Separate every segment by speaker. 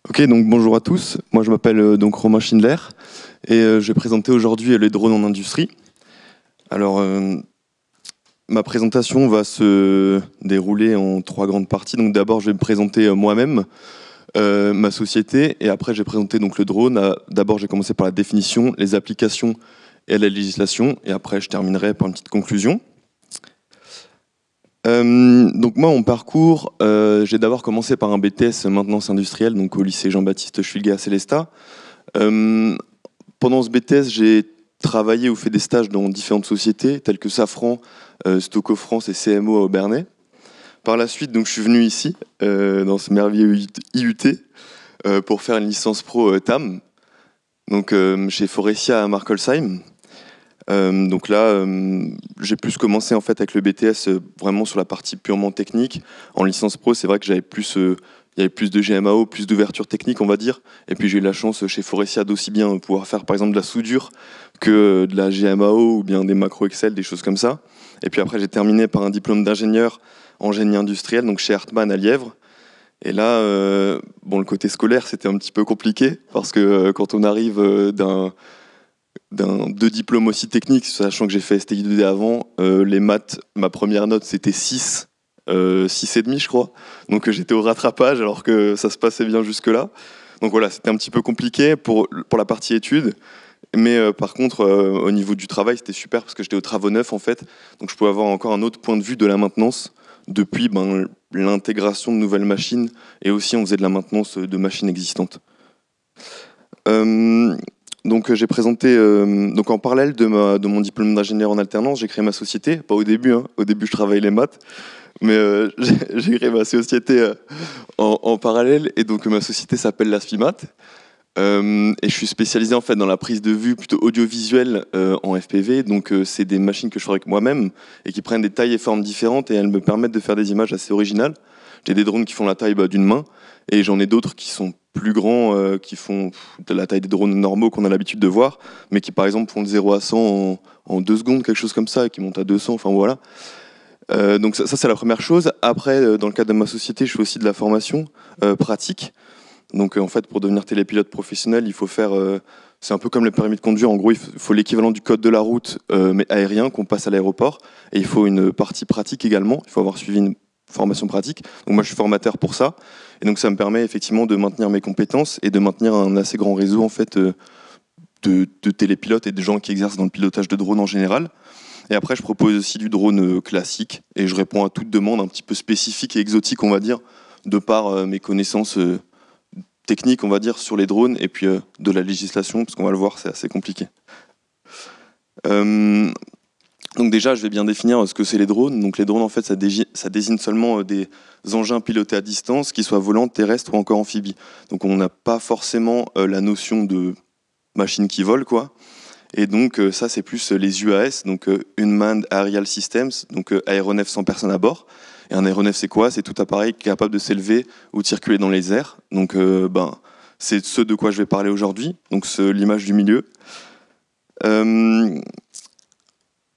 Speaker 1: Ok, donc bonjour à tous. Moi, je m'appelle donc Romain Schindler et je vais présenter aujourd'hui les drones en industrie. Alors, ma présentation va se dérouler en trois grandes parties. Donc, d'abord, je vais me présenter moi-même, ma société, et après, je vais présenter donc le drone. D'abord, j'ai commencé par la définition, les applications et la législation, et après, je terminerai par une petite conclusion. Donc moi, mon parcours, j'ai d'abord commencé par un BTS maintenance industrielle, donc au lycée Jean-Baptiste Schwilger à Célestat. Euh, Pendant ce BTS, j'ai travaillé ou fait des stages dans différentes sociétés, telles que Safran, Stoco France et CMO à Aubernais. Par la suite, donc, je suis venu ici, dans ce merveilleux IUT, pour faire une licence pro TAM, donc chez Forestia à Markolsheim. Donc là, j'ai plus commencé en fait avec le BTS vraiment sur la partie purement technique. En licence pro, c'est vrai que il y avait plus de GMAO, plus d'ouverture technique, on va dire. Et puis j'ai eu la chance chez Forestia d'aussi bien pouvoir faire par exemple de la soudure que de la GMAO ou bien des macros Excel, des choses comme ça. Et puis après, j'ai terminé par un diplôme d'ingénieur en génie industriel, donc chez Hartmann à Lièvre. Et là, bon, le côté scolaire, c'était un petit peu compliqué parce que quand on arrive deux diplômes aussi techniques, sachant que j'ai fait STI 2D avant, les maths, ma première note c'était 6, 6,5 je crois. Donc j'étais au rattrapage alors que ça se passait bien jusque-là. Donc voilà, c'était un petit peu compliqué pour la partie études. Mais par contre, au niveau du travail, c'était super parce que j'étais aux travaux neufs en fait. Donc je pouvais avoir encore un autre point de vue de la maintenance depuis l'intégration de nouvelles machines et aussi on faisait de la maintenance de machines existantes. Euh, donc j'ai présenté, donc en parallèle de mon diplôme d'ingénieur en alternance, j'ai créé ma société. Pas au début, hein. Au début je travaillais les maths, mais j'ai créé ma société en parallèle. Et donc ma société s'appelle l'Aspimat. Et je suis spécialisé en fait dans la prise de vue plutôt audiovisuelle en FPV. Donc c'est des machines que je fabrique moi-même et qui prennent des tailles et formes différentes et elles me permettent de faire des images assez originales. J'ai des drones qui font la taille d'une main et j'en ai d'autres qui sont plus grands, qui font de la taille des drones normaux qu'on a l'habitude de voir, mais qui par exemple font de 0 à 100 en 2 secondes, quelque chose comme ça, et qui montent à 200, enfin voilà. Donc ça c'est la première chose. Après, dans le cadre de ma société, je fais aussi de la formation pratique. Donc en fait, pour devenir télépilote professionnel, il faut faire... c'est un peu comme le permis de conduire, en gros, il faut l'équivalent du code de la route, mais aérien, qu'on passe à l'aéroport. Et il faut une partie pratique également, il faut avoir suivi une formation pratique. Donc moi, je suis formateur pour ça. Et donc ça me permet effectivement de maintenir mes compétences et de maintenir un assez grand réseau en fait, de télépilotes et de gens qui exercent dans le pilotage de drones en général. Et après, je propose aussi du drone classique et je réponds à toute demande un petit peu spécifique et exotique, on va dire, de par mes connaissances techniques, on va dire, sur les drones et puis de la législation, parce qu'on va le voir, c'est assez compliqué. Donc déjà, je vais bien définir ce que c'est les drones. Donc les drones, en fait, ça désigne seulement des engins pilotés à distance, qu'ils soient volants, terrestres ou encore amphibies. Donc on n'a pas forcément la notion de machine qui vole, quoi. Et donc ça, c'est plus les UAS, donc Unmanned Aerial Systems, donc aéronefs sans personne à bord. Et un aéronef, c'est quoi? C'est tout appareil capable de s'élever ou de circuler dans les airs. Donc c'est ce de quoi je vais parler aujourd'hui, donc l'image du milieu. Euh,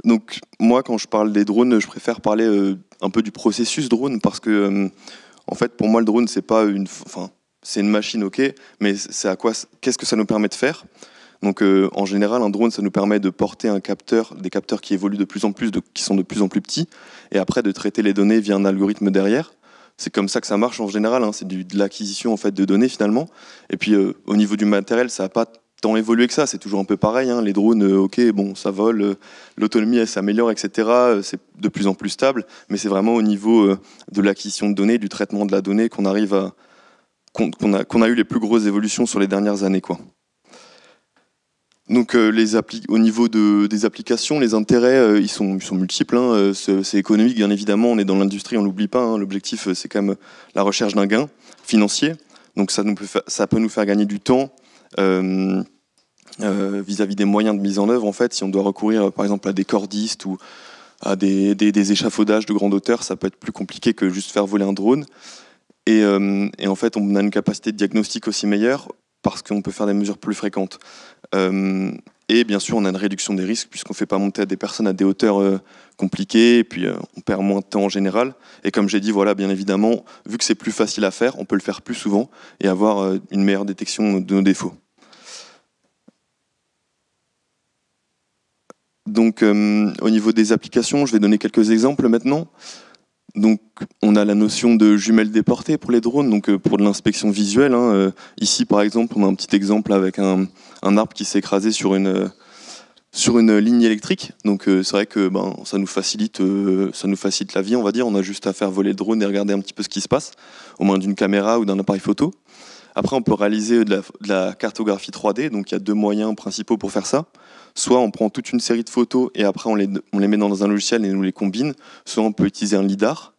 Speaker 1: donc moi, quand je parle des drones, je préfère parler un peu du processus drone parce que en fait, pour moi, le drone, c'est pas c'est une machine, ok, mais qu'est-ce que ça nous permet de faire? Donc en général, un drone, ça nous permet de porter des capteurs qui évoluent de plus en plus, qui sont de plus en plus petits, et après de traiter les données via un algorithme derrière. C'est comme ça que ça marche en général, hein, c'est de l'acquisition en fait de données finalement. Et puis au niveau du matériel, ça n'a pas tant évolué que ça, c'est toujours un peu pareil. Hein. Les drones, ok, bon, ça vole, l'autonomie elle s'améliore, etc. C'est de plus en plus stable, mais c'est vraiment au niveau de l'acquisition de données, du traitement de la donnée qu'on a eu les plus grosses évolutions sur les dernières années, quoi. Donc au niveau des applications, les intérêts, ils sont multiples. Hein. C'est économique, bien évidemment. On est dans l'industrie, on l'oublie pas. Hein. L'objectif, c'est quand même la recherche d'un gain financier. Donc ça peut nous faire gagner du temps vis-à-vis des moyens de mise en œuvre. En fait, si on doit recourir, par exemple, à des cordistes ou à des échafaudages de grande hauteur, ça peut être plus compliqué que juste faire voler un drone. Et en fait, on a une capacité de diagnostic aussi meilleure parce qu'on peut faire des mesures plus fréquentes. Et bien sûr, on a une réduction des risques puisqu'on ne fait pas monter des personnes à des hauteurs compliquées, et puis on perd moins de temps en général. Et comme j'ai dit, voilà, bien évidemment, vu que c'est plus facile à faire, on peut le faire plus souvent et avoir une meilleure détection de nos défauts. Donc, au niveau des applications, je vais donner quelques exemples maintenant. Donc, on a la notion de jumelles déportées pour les drones, donc pour de l'inspection visuelle. Ici, par exemple, on a un petit exemple avec un arbre qui s'est écrasé sur une ligne électrique. Donc, c'est vrai que ça nous facilite la vie, on va dire. On a juste à faire voler le drone et regarder un petit peu ce qui se passe, au moins d'une caméra ou d'un appareil photo. Après, on peut réaliser de la cartographie 3D. Donc, il y a deux moyens principaux pour faire ça. Soit on prend toute une série de photos et après on les met dans un logiciel et on les combine. Soit on peut utiliser un lidar.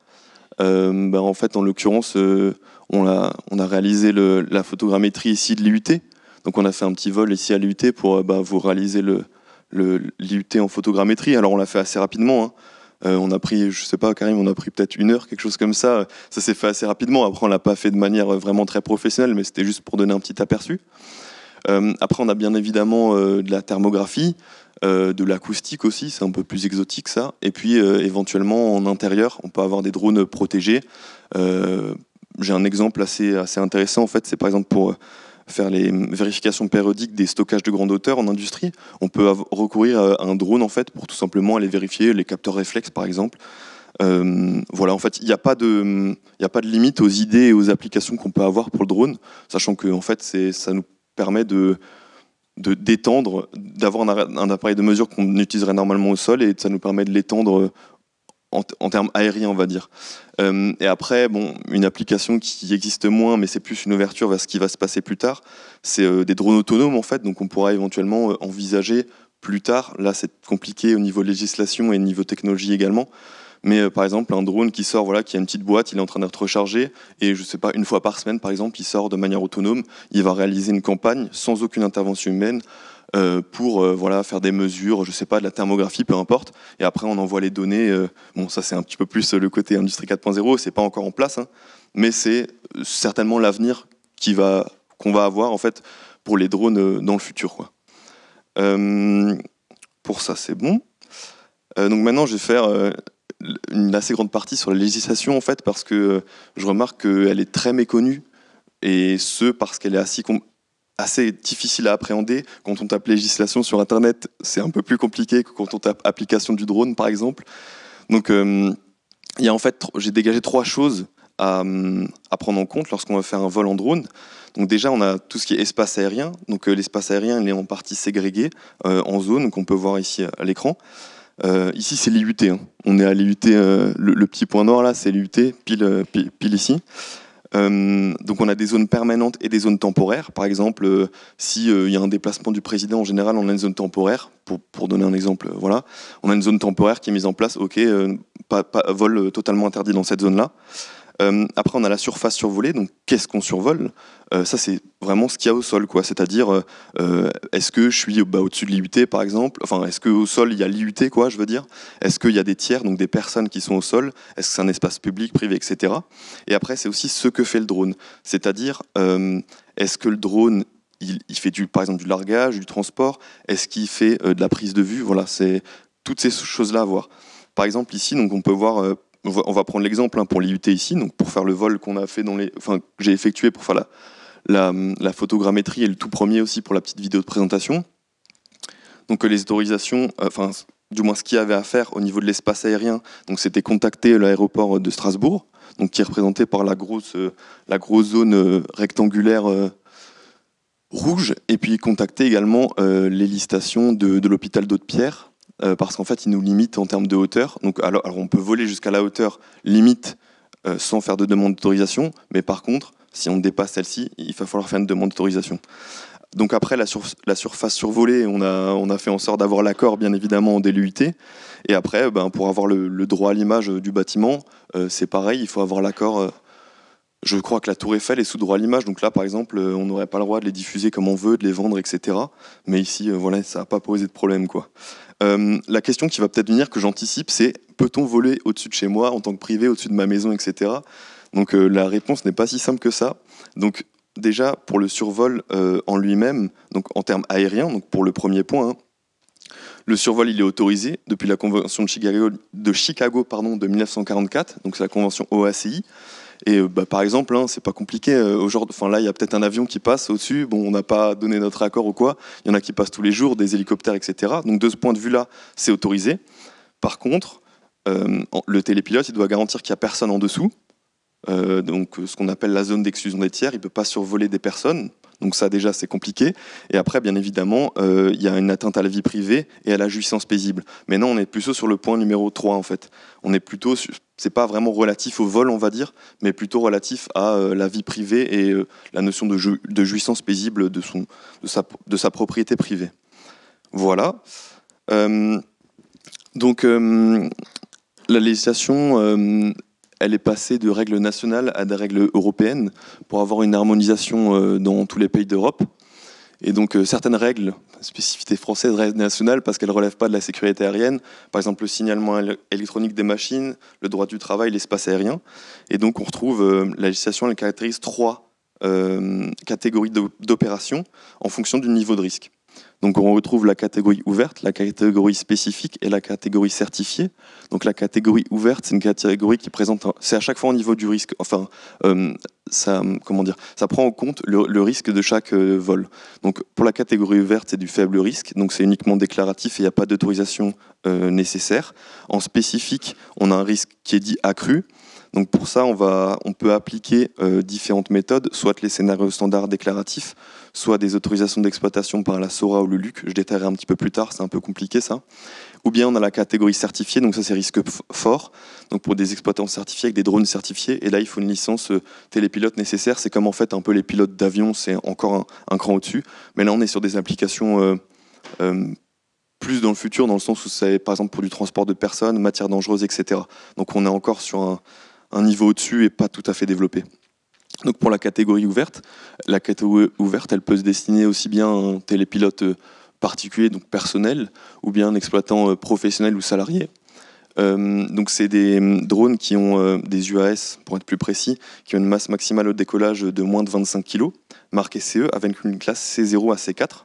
Speaker 1: En fait, en l'occurrence, on a réalisé la photogrammétrie ici de l'IUT. Donc on a fait un petit vol ici à l'IUT pour vous réaliser l'IUT en photogrammétrie. Alors on l'a fait assez rapidement. On a pris, je sais pas, Karim, on a pris peut-être 1 heure, quelque chose comme ça. Ça s'est fait assez rapidement. Après, on l'a pas fait de manière vraiment très professionnelle, mais c'était juste pour donner un petit aperçu. Après, on a bien évidemment de la thermographie, de l'acoustique aussi, c'est un peu plus exotique ça. Et puis éventuellement en intérieur, on peut avoir des drones protégés. J'ai un exemple assez intéressant en fait, c'est par exemple pour faire les vérifications périodiques des stockages de grande hauteur en industrie. On peut recourir à un drone en fait pour tout simplement aller vérifier les capteurs réflexes par exemple. Voilà, en fait, il n'y a pas de limite aux idées et aux applications qu'on peut avoir pour le drone, sachant que en fait, ça nous permet d'étendre, d'avoir un appareil de mesure qu'on utiliserait normalement au sol, et ça nous permet de l'étendre en termes aériens, on va dire. Et après, une application qui existe moins, mais c'est plus une ouverture vers ce qui va se passer plus tard, c'est des drones autonomes, en fait, donc on pourra éventuellement envisager plus tard, là c'est compliqué au niveau législation et niveau technologie également, mais par exemple un drone qui sort, qui a une petite boîte, il est en train d'être rechargé, et je sais pas, 1 fois par semaine par exemple, il sort de manière autonome, il va réaliser une campagne sans aucune intervention humaine pour faire des mesures, je sais pas, de la thermographie, peu importe, et après on envoie les données. Ça c'est un petit peu plus le côté industrie 4.0, c'est pas encore en place, mais c'est certainement l'avenir qu'on va avoir en fait pour les drones dans le futur, quoi. Pour ça c'est bon. Donc maintenant je vais faire une assez grande partie sur la législation en fait, parce que je remarque qu'elle est très méconnue, et ce parce qu'elle est assez difficile à appréhender. Quand on tape législation sur internet, c'est un peu plus compliqué que quand on tape application du drone par exemple. Donc j'ai dégagé 3 choses à prendre en compte lorsqu'on va faire un vol en drone. Donc déjà on a tout ce qui est espace aérien. Donc l'espace aérien il est en partie ségrégué en zones qu'on peut voir ici à l'écran. Ici c'est l'IUT, on est à l'IUT, le petit point noir là c'est l'IUT, pile ici. Donc on a des zones permanentes et des zones temporaires. Par exemple, s'il y a un déplacement du président, en général on a une zone temporaire, pour donner un exemple, voilà. On a une zone temporaire qui est mise en place, pas vol totalement interdit dans cette zone-là. Après on a la surface survolée, donc qu'est-ce qu'on survole? Ça c'est vraiment ce qu'il y a au sol, quoi. C'est-à-dire est-ce que je suis au-dessus de l'IUT par exemple, enfin est-ce qu'au sol il y a l'IUT, quoi, je veux dire, est-ce qu'il y a des tiers, donc des personnes qui sont au sol, est-ce que c'est un espace public, privé, etc. Et après c'est aussi ce que fait le drone, c'est-à-dire est-ce que le drone il fait par exemple du largage, du transport, est-ce qu'il fait de la prise de vue, voilà, c'est toutes ces choses-là à voir. Par exemple ici, donc on peut voir on va prendre l'exemple pour l'IUT ici, donc pour faire le vol qu'on a fait que j'ai effectué pour faire la photogrammétrie, et le tout premier aussi pour la petite vidéo de présentation. Donc les autorisations, du moins ce qu'il y avait à faire au niveau de l'espace aérien, donc c'était contacter l'aéroport de Strasbourg, donc qui est représenté par la grosse zone rectangulaire rouge, et puis contacter également les listations de l'hôpital d'Haute-Pierre, parce qu'en fait, ils nous limitent en termes de hauteur. Donc, alors on peut voler jusqu'à la hauteur limite sans faire de demande d'autorisation, mais par contre, si on dépasse celle-ci, il va falloir faire une demande d'autorisation. Donc après, la surface survolée, on a fait en sorte d'avoir l'accord, bien évidemment, dès l'UIT. Et après, pour avoir le droit à l'image du bâtiment, c'est pareil, il faut avoir l'accord. Je crois que la Tour Eiffel est sous droit à l'image, donc là, par exemple, on n'aurait pas le droit de les diffuser comme on veut, de les vendre, etc. Mais ici, ça n'a pas posé de problème, quoi. La question qui va peut-être venir, que j'anticipe, c'est peut-on voler au-dessus de chez moi, en tant que privé, au-dessus de ma maison, etc. Donc la réponse n'est pas si simple que ça. Donc déjà pour le survol en lui-même, donc en termes aériens, donc pour le premier point, hein, le survol il est autorisé depuis la Convention de Chicago de 1944, donc c'est la Convention OACI. Et par exemple, hein, c'est pas compliqué. Enfin là, il y a peut-être un avion qui passe au-dessus. Bon, on n'a pas donné notre accord ou quoi. Il y en a qui passent tous les jours, des hélicoptères, etc. Donc de ce point de vue-là, c'est autorisé. Par contre, le télépilote, il doit garantir qu'il n'y a personne en dessous. Donc ce qu'on appelle la zone d'exclusion des tiers, il ne peut pas survoler des personnes. Donc ça déjà c'est compliqué. Et après bien évidemment il y a une atteinte à la vie privée et à la jouissance paisible. Mais non, on est plutôt sur le point numéro 3 en fait. On est plutôt, c'est pas vraiment relatif au vol on va dire, mais plutôt relatif à la vie privée et la notion de jouissance paisible de sa propriété privée. Voilà. Donc la législation elle est passée de règles nationales à des règles européennes pour avoir une harmonisation dans tous les pays d'Europe. Et donc certaines règles, spécificité française, restent nationales parce qu'elles ne relèvent pas de la sécurité aérienne. Par exemple, le signalement électronique des machines, le droit du travail, l'espace aérien. Et donc on retrouve la législation, elle caractérise 3 catégories d'opérations en fonction du niveau de risque. Donc on retrouve la catégorie ouverte, la catégorie spécifique et la catégorie certifiée. Donc la catégorie ouverte, c'est une catégorie qui présente, c'est à chaque fois au niveau du risque. Enfin, ça prend en compte le risque de chaque vol. Donc pour la catégorie ouverte, c'est du faible risque, donc c'est uniquement déclaratif et il n'y a pas d'autorisation nécessaire. En spécifique, on a un risque qui est dit accru. Donc pour ça, on peut appliquer différentes méthodes, soit les scénarios standards déclaratifs, soit des autorisations d'exploitation par la SORA ou le LUC. Je détaillerai un petit peu plus tard, c'est un peu compliqué ça. Ou bien on a la catégorie certifiée, donc ça c'est risque fort, donc pour des exploitants certifiés avec des drones certifiés. Et là, il faut une licence télépilote nécessaire. C'est comme en fait un peu les pilotes d'avion, c'est encore un cran au-dessus. Mais là, on est sur des applications plus dans le futur, dans le sens où c'est par exemple pour du transport de personnes, matières dangereuses, etc. Donc on est encore sur un niveau au-dessus et pas tout à fait développé. Donc pour la catégorie ouverte, elle peut se destiner aussi bien à un télépilote particulier, donc personnel, ou bien un exploitant professionnel ou salarié. Donc c'est des drones qui ont des UAS, pour être plus précis, qui ont une masse maximale au décollage de moins de 25 kg, marquée CE, avec une classe C0 à C4.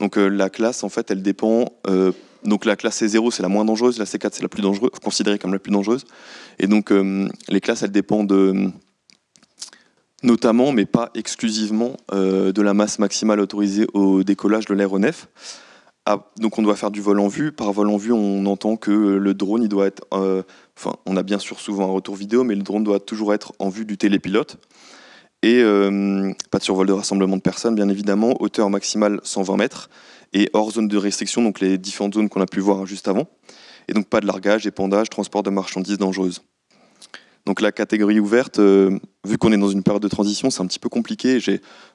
Speaker 1: Donc la classe, en fait, elle dépend... donc la classe C0, c'est la moins dangereuse, la C4, c'est la plus dangereuse, considérée comme la plus dangereuse. Et donc les classes, elles dépendent notamment, mais pas exclusivement, de la masse maximale autorisée au décollage de l'aéronef. Donc on doit faire du vol en vue. Par vol en vue, on entend que le drone, il doit être... on a bien sûr souvent un retour vidéo, mais le drone doit toujours être en vue du télépilote. Et pas de survol de rassemblement de personnes, bien évidemment. Hauteur maximale 120 mètres. Et hors zone de restriction, donc les différentes zones qu'on a pu voir juste avant. Et donc pas de largage, épandage, transport de marchandises dangereuses. Donc la catégorie ouverte, vu qu'on est dans une période de transition, c'est un petit peu compliqué.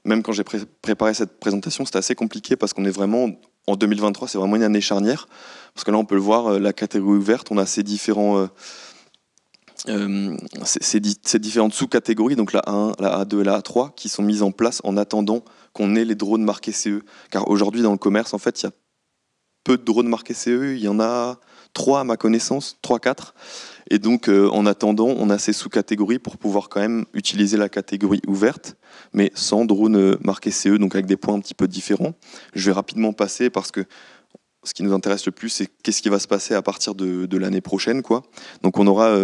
Speaker 1: Même quand j'ai préparé cette présentation, c'était assez compliqué parce qu'on est vraiment, en 2023, c'est vraiment une année charnière. Parce que là, on peut le voir, la catégorie ouverte, on a ces différentes sous-catégories, donc la A1, la A2 et la A3, qui sont mises en place en attendant qu'on ait les drones marqués CE. Car aujourd'hui, dans le commerce, en fait, il y a peu de drones marqués CE. Il y en a 3 à ma connaissance, 3-4. Et donc, en attendant, on a ces sous-catégories pour pouvoir quand même utiliser la catégorie ouverte, mais sans drone marqué CE, donc avec des points un petit peu différents. Je vais rapidement passer parce que ce qui nous intéresse le plus, c'est qu'est-ce qui va se passer à partir de l'année prochaine, quoi. Donc, on aura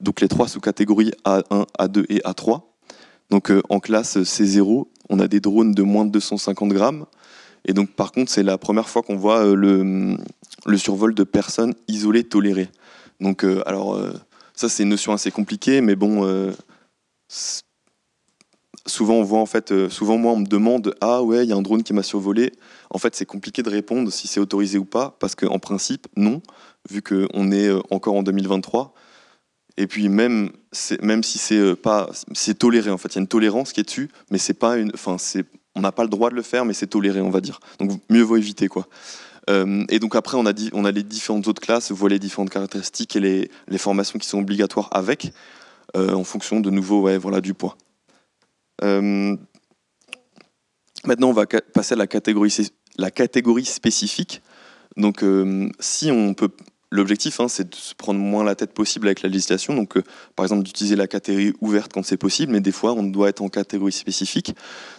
Speaker 1: donc les 3 sous-catégories A1, A2 et A3. Donc, en classe C0, on a des drones de moins de 250 grammes. Et donc, par contre, c'est la première fois qu'on voit le survol de personnes isolées tolérées. Donc, ça, c'est une notion assez compliquée, mais bon, souvent, on voit, en fait, souvent, moi, on me demande « Ah ouais, il y a un drone qui m'a survolé ». En fait, c'est compliqué de répondre si c'est autorisé ou pas, parce qu'en principe, non, vu qu'on est encore en 2023. Et puis, même si c'est toléré, en fait, il y a une tolérance qui est dessus, mais c'est pas on n'a pas le droit de le faire, mais c'est toléré, on va dire. Donc, mieux vaut éviter, quoi. Et donc après, on a les différentes autres classes, voit les différentes caractéristiques et les formations qui sont obligatoires avec, en fonction de nouveau du poids. Maintenant, on va passer à la catégorie spécifique. Donc si on peut l'objectif, c'est de se prendre moins la tête possible avec la législation. Donc, par exemple, d'utiliser la catégorie ouverte quand c'est possible, mais des fois, on doit être en catégorie spécifique.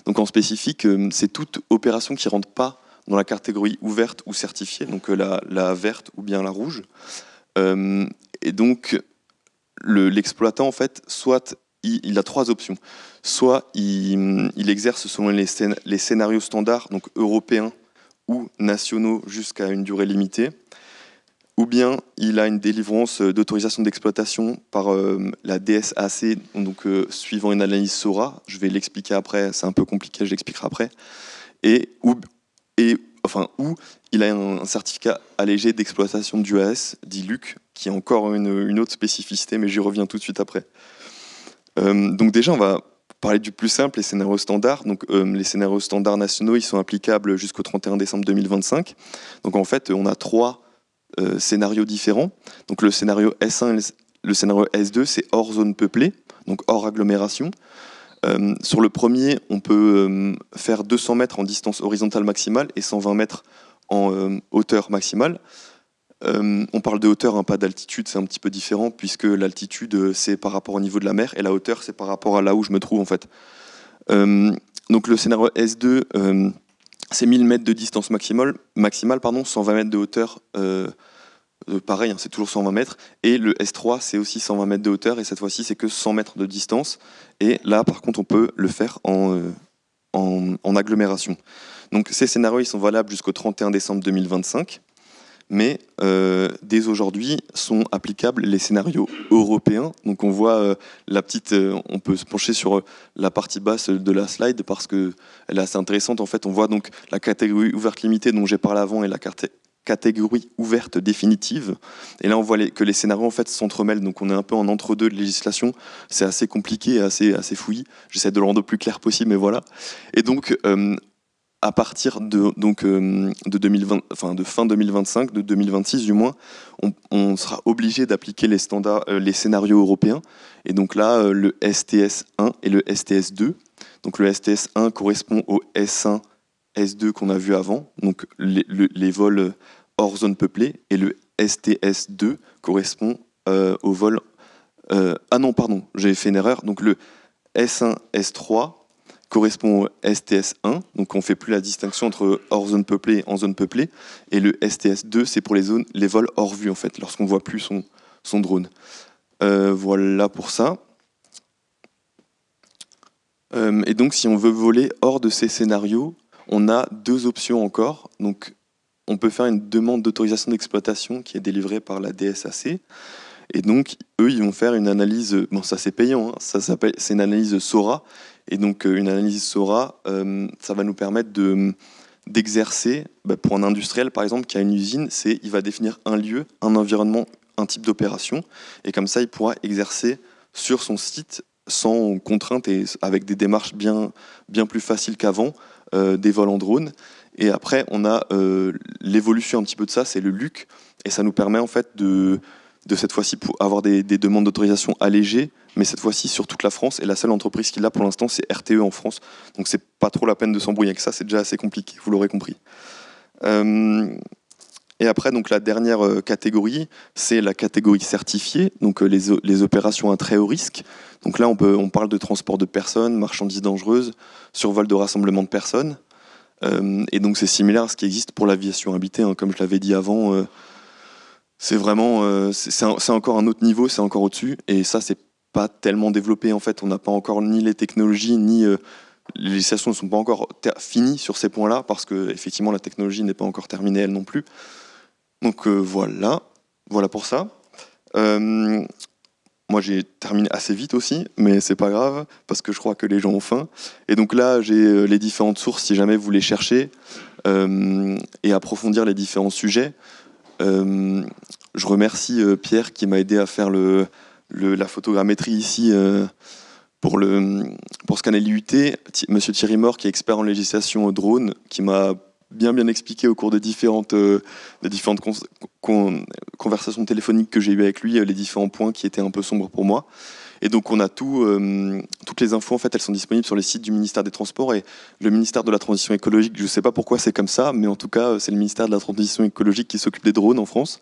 Speaker 1: Donc, en spécifique, c'est toute opération qui ne rentre pas dans la catégorie ouverte ou certifiée, donc la verte ou bien la rouge. Et donc, l'exploitant, en fait, soit il a 3 options. Soit il exerce selon les scénarios standards, donc européens ou nationaux jusqu'à une durée limitée, ou bien il a une délivrance d'autorisation d'exploitation par la DSAC, donc suivant une analyse SORA. Je vais l'expliquer après, c'est un peu compliqué, je l'expliquerai après. Ou il a un certificat allégé d'exploitation d'UAS, dit LUC, qui est encore une autre spécificité, mais j'y reviens tout de suite après. Donc déjà, on va parler du plus simple, les scénarios standards. Donc, les scénarios standards nationaux, ils sont applicables jusqu'au 31 décembre 2025. Donc en fait, on a 3 scénarios différents. Donc le scénario S1 et le scénario S2, c'est hors zone peuplée, donc hors agglomération. Sur le premier, on peut faire 200 mètres en distance horizontale maximale et 120 mètres en hauteur maximale. On parle de hauteur, pas d'altitude, c'est un petit peu différent puisque l'altitude c'est par rapport au niveau de la mer et la hauteur c'est par rapport à là où je me trouve en fait. Donc le scénario S2 c'est 1000 mètres de distance maximale, 120 mètres de hauteur, pareil, c'est toujours 120 mètres. Et le S3 c'est aussi 120 mètres de hauteur et cette fois-ci c'est que 100 mètres de distance. Et là par contre on peut le faire en agglomération. Donc ces scénarios ils sont valables jusqu'au 31 décembre 2025. Mais dès aujourd'hui sont applicables les scénarios européens. Donc on voit on peut se pencher sur la partie basse de la slide parce qu'elle est assez intéressante. En fait, on voit donc la catégorie ouverte limitée dont j'ai parlé avant et la catégorie ouverte définitive. Et là, on voit que les scénarios en fait s'entremêlent. Donc on est un peu en entre-deux de législation. C'est assez compliqué et assez fouillis. J'essaie de le rendre le plus clair possible, mais voilà. Et donc à partir de fin 2025, de 2026 du moins, on sera obligé d'appliquer les scénarios européens. Et donc là, le STS1 et le STS2. Donc le STS1 correspond au S1, S2 qu'on a vu avant, donc les vols hors zone peuplée, et le STS2 correspond au vol... j'ai fait une erreur. Donc le S1, S3 correspond au STS1, donc on ne fait plus la distinction entre hors zone peuplée et en zone peuplée, et le STS2, c'est pour les vols hors vue, en fait, lorsqu'on ne voit plus son drone. Voilà pour ça. Et donc, si on veut voler hors de ces scénarios, on a 2 options encore. Donc, on peut faire une demande d'autorisation d'exploitation qui est délivrée par la DSAC, et donc, eux, ils vont faire une analyse, ça c'est payant, c'est une analyse SORA. Et donc, une analyse SORA, ça va nous permettre d'exercer, pour un industriel par exemple qui a une usine, il va définir un lieu, un environnement, un type d'opération. Et comme ça, il pourra exercer sur son site sans contrainte et avec des démarches bien plus faciles qu'avant, des vols en drone. Et après, on a l'évolution un petit peu de ça, c'est le LUC. Et ça nous permet en fait de cette fois-ci pour avoir des demandes d'autorisation allégées, mais cette fois-ci sur toute la France. Et la seule entreprise qui l'a pour l'instant, c'est RTE en France. Donc c'est pas trop la peine de s'embrouiller avec ça, c'est déjà assez compliqué, vous l'aurez compris. Et après, donc la dernière catégorie, c'est la catégorie certifiée, donc les opérations à très haut risque. Donc là, on parle de transport de personnes, marchandises dangereuses, survol de rassemblement de personnes. Et donc c'est similaire à ce qui existe pour l'aviation habitée, comme je l'avais dit avant. C'est vraiment, c'est encore un autre niveau, c'est encore au-dessus, et ça c'est pas tellement développé en fait. On n'a pas encore ni les technologies ni les législations ne sont pas encore finies sur ces points-là parce que effectivement la technologie n'est pas encore terminée elle non plus. Donc voilà pour ça. Moi j'ai terminé assez vite aussi, mais c'est pas grave parce que je crois que les gens ont faim. Et donc là j'ai les différentes sources si jamais vous voulez chercher et approfondir les différents sujets. Je remercie Pierre qui m'a aidé à faire la photogrammétrie ici pour scanner l'IUT. Monsieur Thierry Mort qui est expert en législation drone, qui m'a bien expliqué au cours des différentes conversations téléphoniques que j'ai eues avec lui, les différents points qui étaient un peu sombres pour moi. Et donc on a toutes les infos en fait, elles sont disponibles sur les sites du ministère des Transports et le ministère de la Transition écologique. Je ne sais pas pourquoi c'est comme ça, mais en tout cas c'est le ministère de la Transition écologique qui s'occupe des drones en France.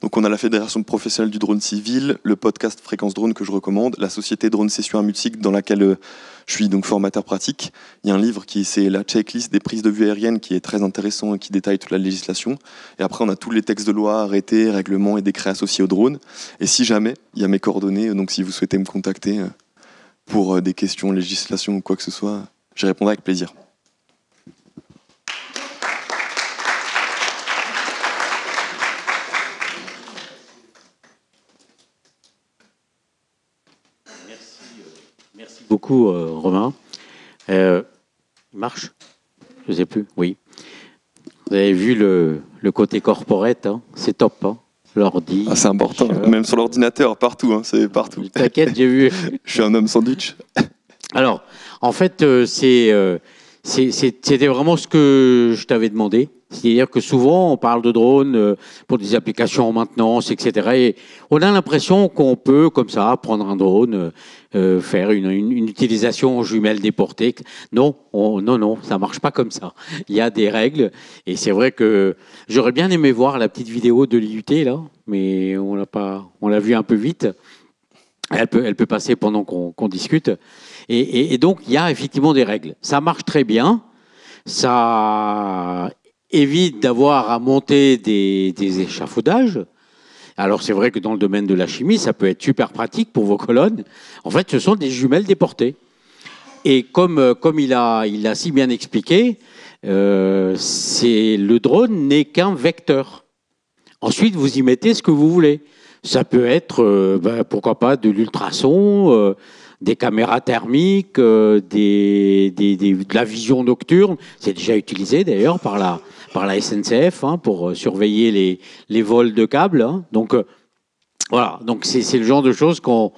Speaker 1: Donc on a la Fédération professionnelle du drone civil, le podcast Fréquence Drone que je recommande, la société Drone Session à Musique dans laquelle je suis donc formateur pratique. Il y a un livre c'est la checklist des prises de vue aériennes qui est très intéressant et qui détaille toute la législation. Et après on a tous les textes de loi, arrêtés, règlements et décrets associés au drone. Et si jamais, il y a mes coordonnées, donc si vous souhaitez me contacter pour des questions, législation ou quoi que ce soit, j'y répondrai avec plaisir.
Speaker 2: Merci beaucoup, Romain. Il marche? Je ne sais plus, oui. Vous avez vu le côté corporate, hein, c'est top, hein. L'ordi.
Speaker 1: Ah, c'est important, même sur l'ordinateur, partout, hein, c'est partout.
Speaker 2: T'inquiète, j'ai vu.
Speaker 1: Je suis un homme sandwich.
Speaker 2: Alors, en fait, c'était vraiment ce que je t'avais demandé. C'est-à-dire que souvent, on parle de drones pour des applications en maintenance, etc. Et on a l'impression qu'on peut, comme ça, prendre un drone, faire une utilisation en jumelles déportées. Non, non, ça marche pas comme ça. Il y a des règles. Et c'est vrai que j'aurais bien aimé voir la petite vidéo de l'IUT, là, mais on l'a vu un peu vite. Elle peut passer pendant qu'on discute. Et donc, il y a effectivement des règles. Ça marche très bien. Ça évite d'avoir à monter des échafaudages. Alors, c'est vrai que dans le domaine de la chimie, ça peut être super pratique pour vos colonnes. En fait, ce sont des jumelles déportées. Et comme il a si bien expliqué, le drone n'est qu'un vecteur. Ensuite, vous y mettez ce que vous voulez. Ça peut être, pourquoi pas, de l'ultrason, des caméras thermiques, de la vision nocturne. C'est déjà utilisé d'ailleurs par la SNCF hein, pour surveiller les vols de câbles. Hein. Donc voilà, donc c'est le genre de choses qu'on.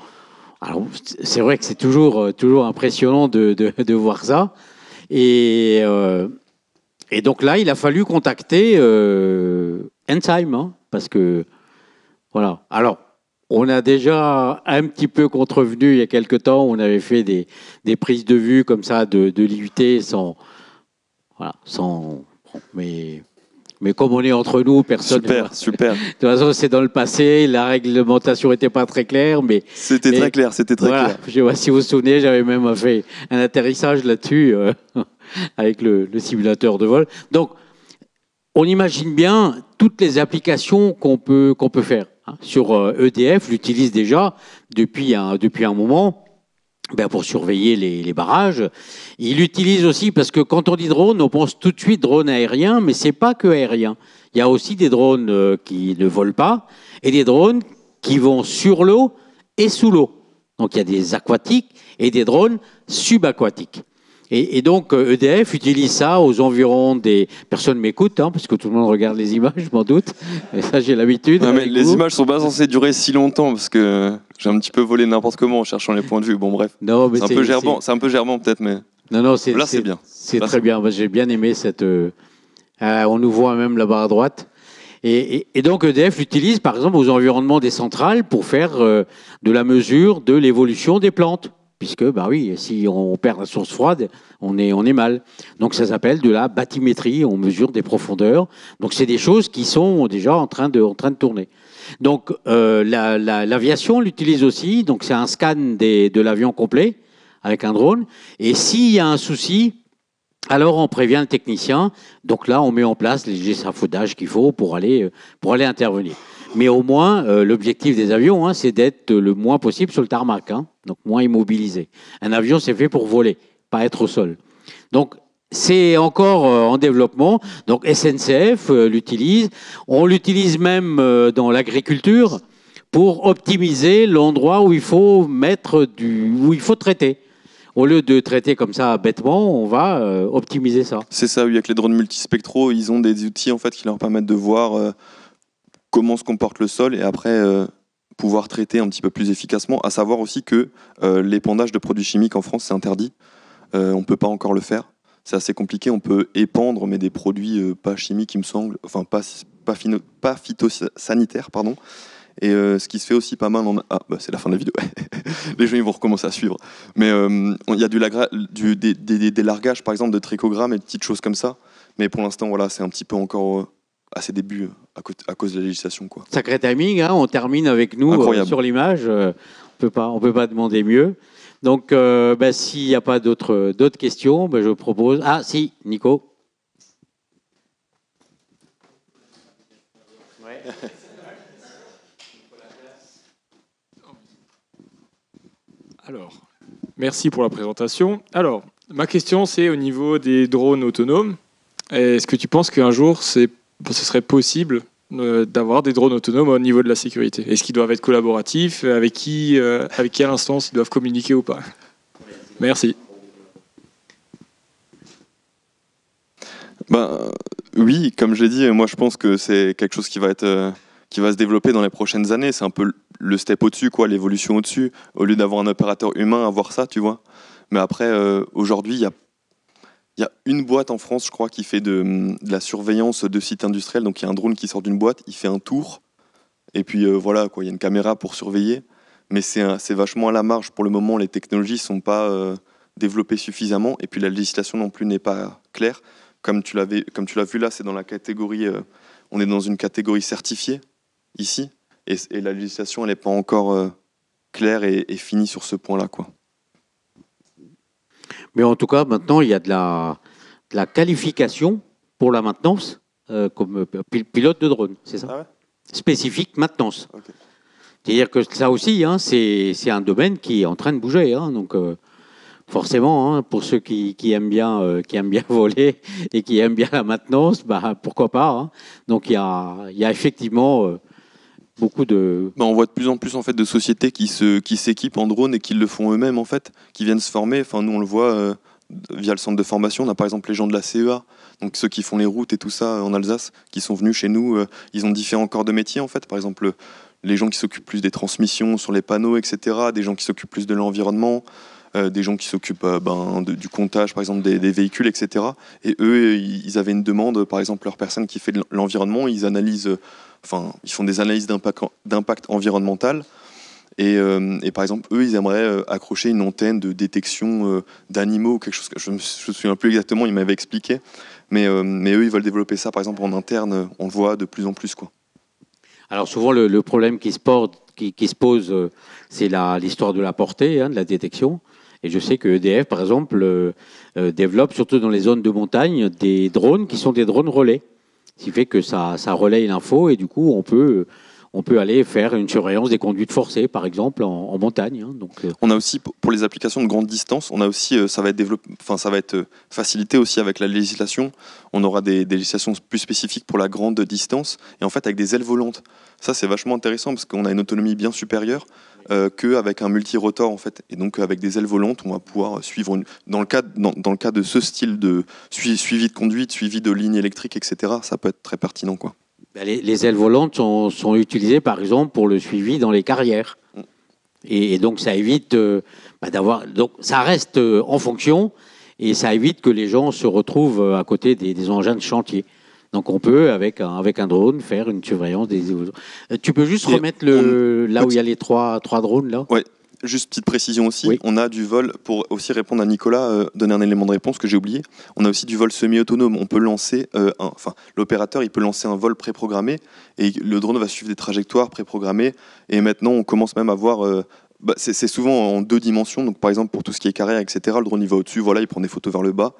Speaker 2: Alors c'est vrai que c'est toujours impressionnant de voir ça. Et donc là, il a fallu contacter Enzyme, hein, parce que voilà. Alors, on a déjà un petit peu contrevenu il y a quelque temps. On avait fait des prises de vue comme ça de l'IUT sans. Mais comme on est entre nous, personne.
Speaker 1: Super.
Speaker 2: De toute façon, c'est dans le passé. La réglementation n'était pas très claire, mais.
Speaker 1: C'était très clair.
Speaker 2: Je sais pas si vous vous souvenez, j'avais même fait un atterrissage là-dessus avec le simulateur de vol. Donc, on imagine bien toutes les applications qu'on peut faire. Sur EDF, l'utilise déjà depuis un moment pour surveiller les barrages. Il l'utilise aussi parce que quand on dit drone, on pense tout de suite drone aérien, mais c'est pas que aérien. Il y a aussi des drones qui ne volent pas et des drones qui vont sur l'eau et sous l'eau. Donc il y a des aquatiques et des drones subaquatiques. Et donc, EDF utilise ça aux environs des... Personne m'écoute, hein, parce que tout le monde regarde les images, je m'en doute. Et ça, j'ai l'habitude.
Speaker 1: Non, mais les images sont pas censées durer si longtemps, parce que j'ai un petit peu volé n'importe comment en cherchant les points de vue. Bon, bref.
Speaker 2: Non, mais
Speaker 1: c'est un peu gerbant, peut-être, mais...
Speaker 2: Non, là, c'est
Speaker 1: bien.
Speaker 2: C'est très bien. J'ai bien aimé cette... on nous voit même là-bas à droite. Et donc, EDF l'utilise, par exemple, aux environnements des centrales pour faire de la mesure de l'évolution des plantes. Puisque, oui, si on perd la source froide, on est mal. Donc, ça s'appelle de la bathymétrie, on mesure des profondeurs. Donc, c'est des choses qui sont déjà en train de tourner. Donc, l'aviation l'utilise aussi. Donc, c'est un scan de l'avion complet avec un drone. Et s'il y a un souci, alors on prévient le technicien. Donc là, on met en place les échafaudages qu'il faut pour aller intervenir. Mais au moins, l'objectif des avions, c'est d'être le moins possible sur le tarmac, donc moins immobilisé. Un avion, c'est fait pour voler, pas être au sol. Donc, c'est encore en développement. Donc, SNCF l'utilise. On l'utilise même dans l'agriculture pour optimiser l'endroit où il faut où il faut traiter. Au lieu de traiter comme ça bêtement, on va optimiser ça.
Speaker 1: C'est ça, oui, avec les drones multispectraux, ils ont des outils en fait, qui leur permettent de voir comment se comporte le sol et après pouvoir traiter un petit peu plus efficacement. À savoir aussi que l'épandage de produits chimiques en France, c'est interdit. On ne peut pas encore le faire. C'est assez compliqué. On peut épandre, mais des produits pas chimiques, il me semble, enfin pas phytosanitaires, pardon. Et ce qui se fait aussi pas mal c'est la fin de la vidéo. Les gens ils vont recommencer à suivre. Mais il y a des largages, par exemple, de trichogrammes et de petites choses comme ça. Mais pour l'instant, voilà, c'est un petit peu encore à ses débuts à cause de la législation, quoi.
Speaker 2: Sacré timing, hein, on termine avec nous sur l'image. On peut pas demander mieux. Donc, s'il n'y a pas d'autres questions, je propose... Ah, si, Nico. Ouais.
Speaker 3: Alors, merci pour la présentation. Alors, ma question, c'est au niveau des drones autonomes. Est-ce que tu penses qu'un jour, ce serait possible d'avoir des drones autonomes au niveau de la sécurité? Est-ce qu'ils doivent être collaboratifs? Avec quelle instance ils doivent communiquer ou pas? Merci.
Speaker 1: Oui, comme je l'ai dit, moi je pense que c'est quelque chose qui va se développer dans les prochaines années. C'est un peu le step au-dessus, quoi, l'évolution au-dessus. Au lieu d'avoir un opérateur humain, avoir ça, tu vois. Mais après, aujourd'hui, il y a une boîte en France, je crois, qui fait de la surveillance de sites industriels. Donc il y a un drone qui sort d'une boîte, il fait un tour, et puis voilà, quoi, il y a une caméra pour surveiller. Mais c'est vachement à la marge. Pour le moment, les technologies ne sont pas développées suffisamment, et puis la législation non plus n'est pas claire. Comme tu l'as vu là, c'est dans la catégorie, on est dans une catégorie certifiée ici, et la législation elle n'est pas encore claire et finie sur ce point-là, quoi.
Speaker 2: Mais en tout cas, maintenant, il y a de la qualification pour la maintenance comme pilote de drone, c'est ça?
Speaker 1: Ah ouais.
Speaker 2: Spécifique maintenance.
Speaker 1: Okay.
Speaker 2: C'est-à-dire que ça aussi, hein, c'est un domaine qui est en train de bouger. Hein, donc, forcément, hein, pour ceux qui aiment bien voler et qui aiment bien la maintenance, pourquoi pas. Hein. Donc, il y a effectivement beaucoup de...
Speaker 1: On voit de plus en plus en fait, de sociétés qui s'équipent en drone et qui le font eux-mêmes, en fait, qui viennent se former. Enfin, nous, on le voit via le centre de formation. On a par exemple les gens de la CEA, donc ceux qui font les routes et tout ça en Alsace, qui sont venus chez nous. Ils ont différents corps de métier, en fait. Par exemple, les gens qui s'occupent plus des transmissions sur les panneaux, etc. Des gens qui s'occupent plus de l'environnement. Des gens qui s'occupent du comptage, par exemple, des véhicules, etc. Et eux, ils avaient une demande, par exemple, leur personne qui fait de l'environnement, ils font des analyses d'impact environnemental. Et par exemple, eux, ils aimeraient accrocher une antenne de détection d'animaux ou quelque chose que je ne me souviens plus exactement, ils m'avaient expliqué. Mais eux, ils veulent développer ça, par exemple, en interne. On le voit de plus en plus, quoi.
Speaker 2: Alors souvent, le problème qui se pose, c'est l'histoire de la portée, hein, de la détection. Et je sais que EDF, par exemple, développe, surtout dans les zones de montagne, des drones qui sont des drones relais. Ce qui fait que ça relaye l'info et du coup, on peut aller faire une surveillance des conduites forcées, par exemple, en montagne. Hein, donc,
Speaker 1: on a aussi, pour les applications de grande distance, on a aussi, ça va être facilité aussi avec la législation. On aura des législations plus spécifiques pour la grande distance et en fait avec des ailes volantes. Ça, c'est vachement intéressant parce qu'on a une autonomie bien supérieure qu'avec un multirotor, en fait. Et donc, avec des ailes volantes, on va pouvoir suivre, dans le cas de ce style de suivi de conduite, suivi de lignes électriques, etc., ça peut être très pertinent, quoi.
Speaker 2: Les ailes volantes sont utilisées, par exemple, pour le suivi dans les carrières. Et donc, ça évite d'avoir... Donc, ça reste en fonction et ça évite que les gens se retrouvent à côté des engins de chantier. Donc, on peut, avec un drone, faire une surveillance des... Tu peux juste remettre là où il y a les trois drones, là?
Speaker 1: Ouais. Juste petite précision aussi,
Speaker 2: oui.
Speaker 1: On a du vol, pour aussi répondre à Nicolas, donner un élément de réponse que j'ai oublié, on a aussi du vol semi-autonome. On peut lancer, l'opérateur il peut lancer un vol préprogrammé et le drone va suivre des trajectoires préprogrammées. Et maintenant, on commence même à voir, c'est souvent en 2 dimensions, donc par exemple pour tout ce qui est carrière, etc., le drone il va au-dessus, voilà, il prend des photos vers le bas.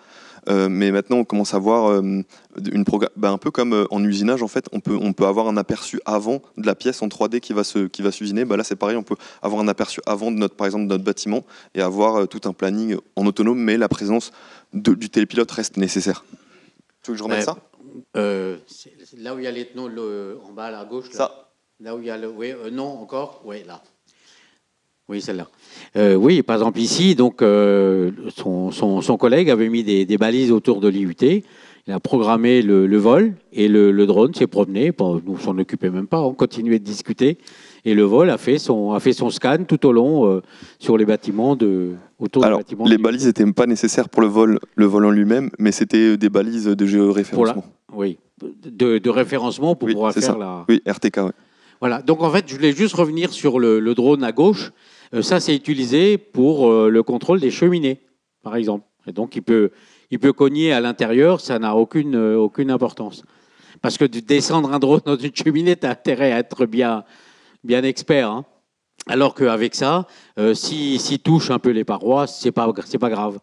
Speaker 1: Mais maintenant, on commence à voir un peu comme en usinage, en fait, on peut avoir un aperçu avant de la pièce en 3D qui va s'usiner. Là, c'est pareil, on peut avoir un aperçu avant par exemple, de notre bâtiment et avoir tout un planning en autonome, mais la présence du télépilote reste nécessaire. Tu veux que je remette ça
Speaker 2: là où il y a les non, en bas à la gauche. Là.
Speaker 1: Ça.
Speaker 2: Là où il y a non, encore. Oui, là. Oui, celle-là. Oui, par exemple ici, donc son collègue avait mis des balises autour de l'IUT. Il a programmé le vol et le drone s'est promené. Bon, nous s'en occupait même pas, on continuait de discuter. Et le vol a fait son scan tout au long sur les bâtiments autour des bâtiments.
Speaker 1: Les balises n'étaient pas nécessaires pour le vol en lui-même, mais c'était des balises de géoréférencement.
Speaker 2: Oui, de référencement pour pouvoir faire
Speaker 1: ça.
Speaker 2: la.
Speaker 1: Oui, RTK. Ouais.
Speaker 2: Voilà. Donc en fait, je voulais juste revenir sur le drone à gauche. Ça, c'est utilisé pour le contrôle des cheminées, par exemple. Et donc, il peut cogner à l'intérieur, ça n'a aucune importance. Parce que de descendre un drone dans une cheminée, tu as intérêt à être bien expert. Hein. Alors qu'avec ça, s'il touche un peu les parois, c'est pas grave.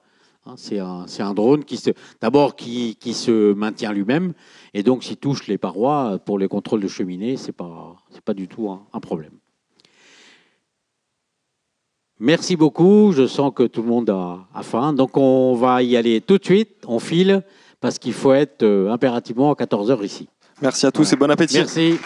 Speaker 2: Hein, c'est un drone qui se maintient lui-même. Et donc, s'il touche les parois, pour les contrôles de cheminée, c'est pas du tout un problème. Merci beaucoup. Je sens que tout le monde a faim. Donc, on va y aller tout de suite. On file parce qu'il faut être impérativement à 14h ici.
Speaker 1: Merci à tous et bon appétit.
Speaker 2: Merci.